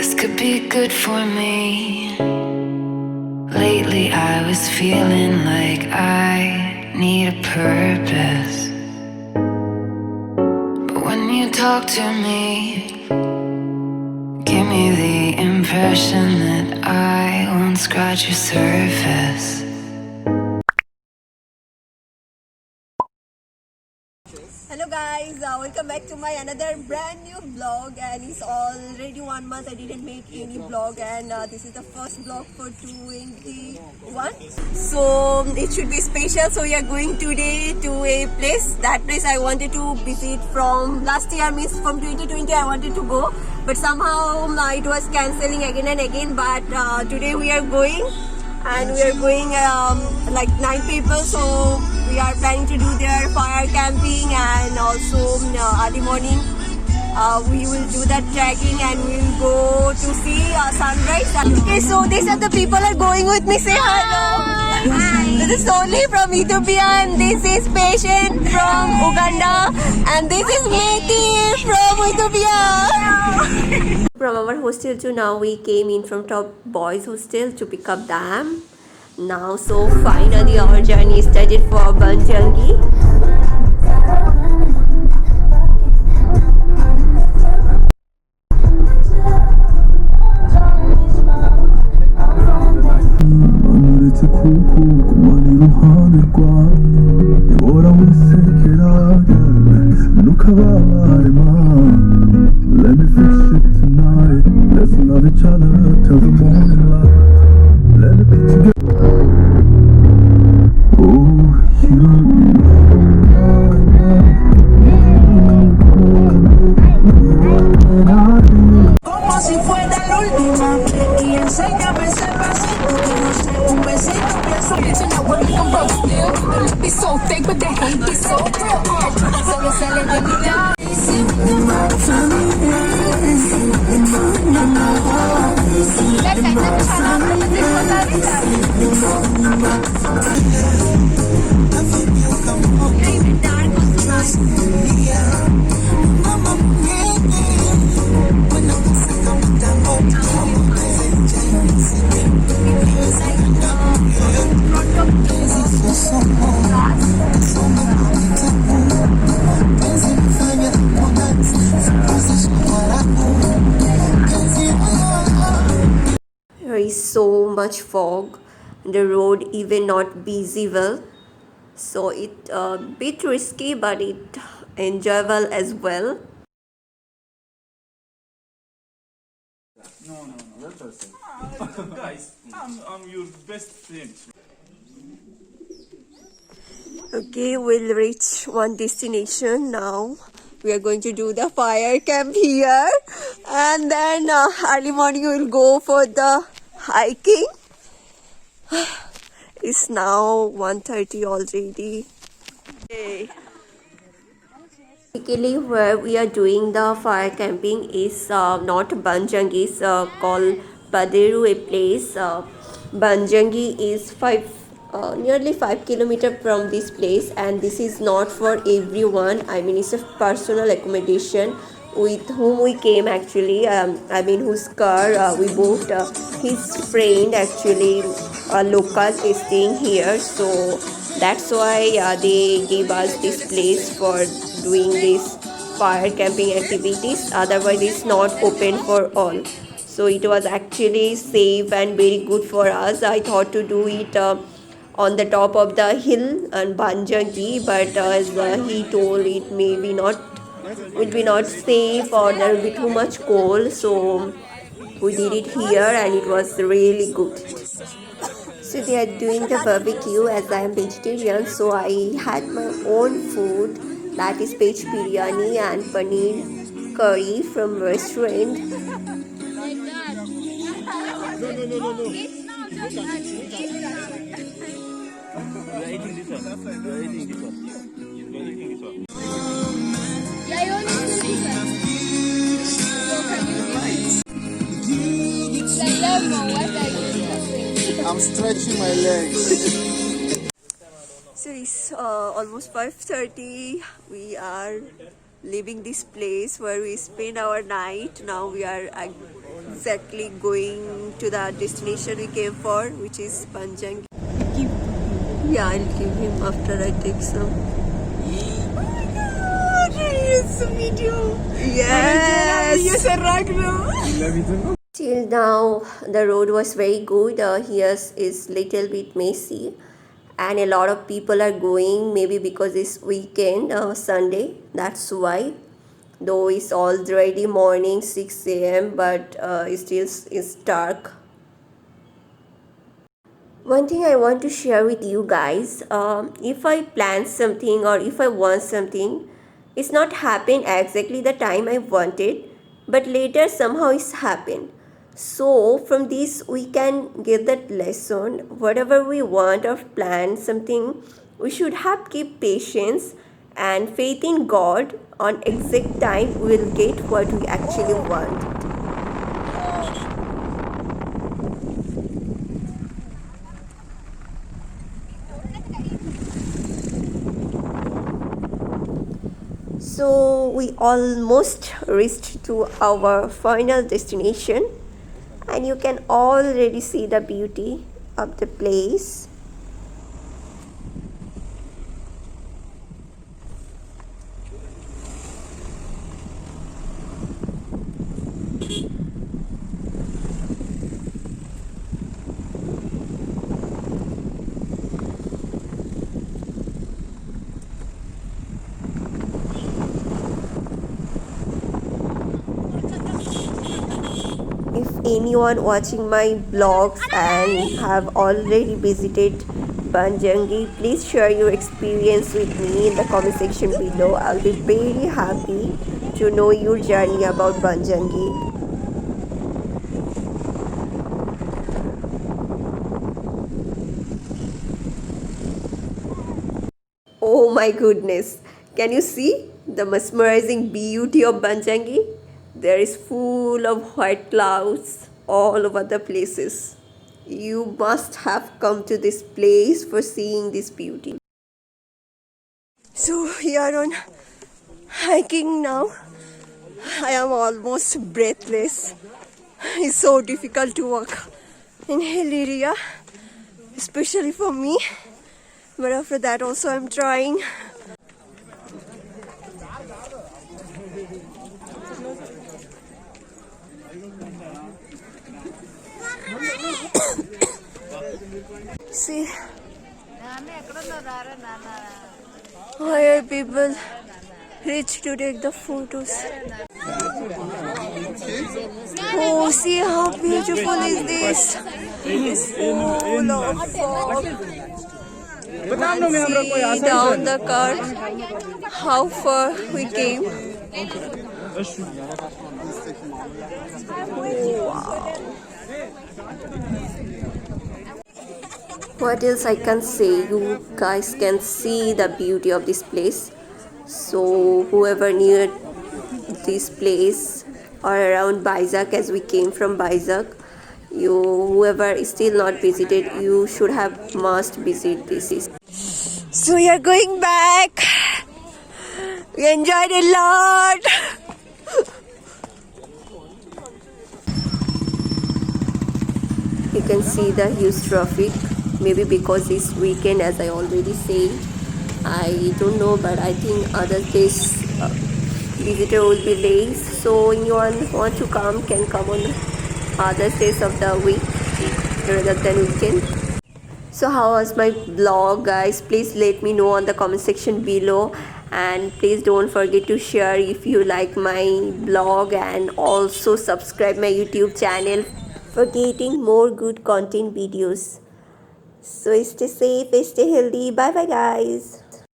This could be good for me. Lately I was feeling like I need a purpose. But when you talk to me, give me the impression that I won't scratch your surface. Hello guys, welcome back to my another brand new vlog, and it's already 1 month I didn't make any vlog, and this is the first vlog for 2021, so it should be special. So we are going today to a place. That place I wanted to visit from last year, means from 2020 I wanted to go, but somehow it was cancelling again and again. But today we are going, and we are going like 9 people, so we are planning to do their fire camping, and also early morning we will do that trekking, and we will go to see sunrise. Okay, so these are the people are going with me. Say hello. Hi. This is Soli from Ethiopia, and this is Patient from Uganda, and this is Meti from Ethiopia. From our hostel to now we came in from Top Boys Hostel to pick up them. Now, so finally our journey started for Banjangi. Let me fix it tonight. Let's love each other till the morning light. Let it be together. Como si fuera la última y enséñame ese pasito que no sé, un besito pienso que you know what we gon' roll still. The lip be so fake but the hate be so real. Solo sale de mi lado. There is so much fog, the road even not visible, so it a bit risky but it enjoyable as well. No, that's awesome. Guys, I'm your best friend. Okay, we'll reach one destination now. We are going to do the fire camp here, and then early morning we'll go for the hiking. It's now 1:30 already. Okay. Basically, where we are doing the fire camping is not Banjangi, it's called Paderu, a place. Banjangi is nearly 5 kilometers from this place, and this is not for everyone. I mean, it's a personal accommodation with whom we came actually. I mean, whose car we booked. His friend actually, local, is staying here, so that's why they gave us this place for doing these fire camping activities. Otherwise, it's not open for all. So it was actually safe and very good for us. I thought to do it on the top of the hill and Banjangi, but as he told, it will be not safe, or there will be too much cold. So we did it here, and it was really good. So they are doing the barbecue. As I am vegetarian, so I had my own food, that is veg biryani and paneer curry from restaurant. You're eating this one. You're eating this one. You're eating this one. Yeah, I only do this one. So can you do it? Like, what are you doing? I'm stretching my legs. So it's almost 5:30. We are leaving this place where we spend our night. Now we are exactly going to the destination we came for, which is Banjangi. Yeah, I'll give him after I take some. Oh my god, it's a video. Yes. Till now, the road was very good. Here is little bit messy, and a lot of people are going. Maybe because it's weekend, Sunday. That's why. Though it's already morning 6 a.m., but it still is dark. One thing I want to share with you guys, if I plan something or if I want something, it's not happened exactly the time I wanted, but later somehow it's happened. So from this we can get that lesson. Whatever we want or plan something, we should have keep patience and faith in God. On exact time we will get what we actually want. So we almost reached to our final destination, and you can already see the beauty of the place. If anyone watching my vlogs and have already visited Banjangi, please share your experience with me in the comment section below. I'll be very happy to know your journey about Banjangi. Oh my goodness, can you see the mesmerizing beauty of Banjangi? There is full of white clouds all over the places. You must have come to this place for seeing this beauty. So we are on hiking now. I am almost breathless. It's so difficult to walk in hill area, especially for me. But after that also I'm trying. See, why are people reach to take the photos? Oh, see how beautiful is this? It's full of fog. See down the car how far we came. Oh, wow. What else I can say? You guys can see the beauty of this place. So whoever near this place or around Baizak, as we came from Baizak, whoever is still not visited, you should have must visit this. So we are going back. We enjoyed a lot. You can see the huge traffic. Maybe because it's weekend, as I already said. I don't know, but I think other days visitor will be less. So anyone want to come can come on other days of the week rather than weekend. So how was my vlog, guys? Please let me know on the comment section below, and please don't forget to share if you like my vlog, and also subscribe my YouTube channel for getting more good content videos. So stay safe, stay healthy. Bye bye, guys.